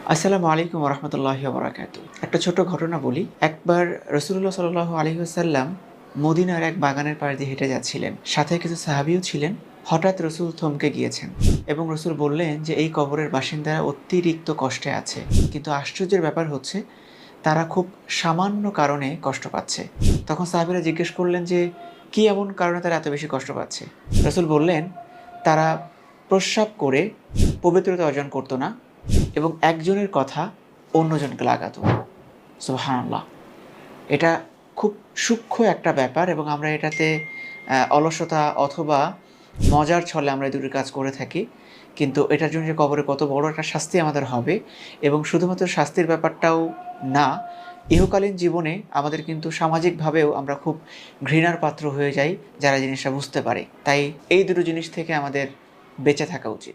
আসসালামু আলাইকুম রহমতুল্লাহি বারাকাতু। একটা ছোট ঘটনা বলি। একবার রাসূলুল্লাহ সাল্লাল্লাহু আলাইহি ওয়াসাল্লাম মদিনার এক বাগানের পাশ দিয়ে হেঁটে যাচ্ছিলেন। সাথে কিছু সাহাবীও ছিলেন। হঠাৎ রাসূল থমকে গিয়েছেন এবং রাসূল বললেন যে, "এই কবরের বাসিন্দারা অতিরিক্ত কষ্টে আছে। কিন্তু আশ্চর্যের ব্যাপার হচ্ছে তারা খুব সামান্য কারণে কষ্ট পাচ্ছে।" তখন সাহাবীরা জিজ্ঞেস করলেন যে, "কি এমন কারণে তারা এত বেশি কষ্ট পাচ্ছে?" রাসূল বললেন, "তারা প্রস্রাব করে পবিত্রতা অর্জন করত না এবং একজনের কথা অন্যজনকে লাগাতো।" সুবহানাল্লাহ! এটা খুব সূক্ষ্ম একটা ব্যাপার এবং আমরা এটাতে অলসতা অথবা মজার ছলে আমরা এই দুটি কাজ করে থাকি। কিন্তু এটার জন্য যে কবরে কত বড় একটা শাস্তি আমাদের হবে এবং শুধুমাত্র শাস্তির ব্যাপারটাও না, ইহকালীন জীবনে আমাদের কিন্তু সামাজিকভাবেও আমরা খুব ঘৃণার পাত্র হয়ে যাই যারা জিনিসটা বুঝতে পারে। তাই এই দুটো জিনিস থেকে আমাদের বেঁচে থাকা উচিত।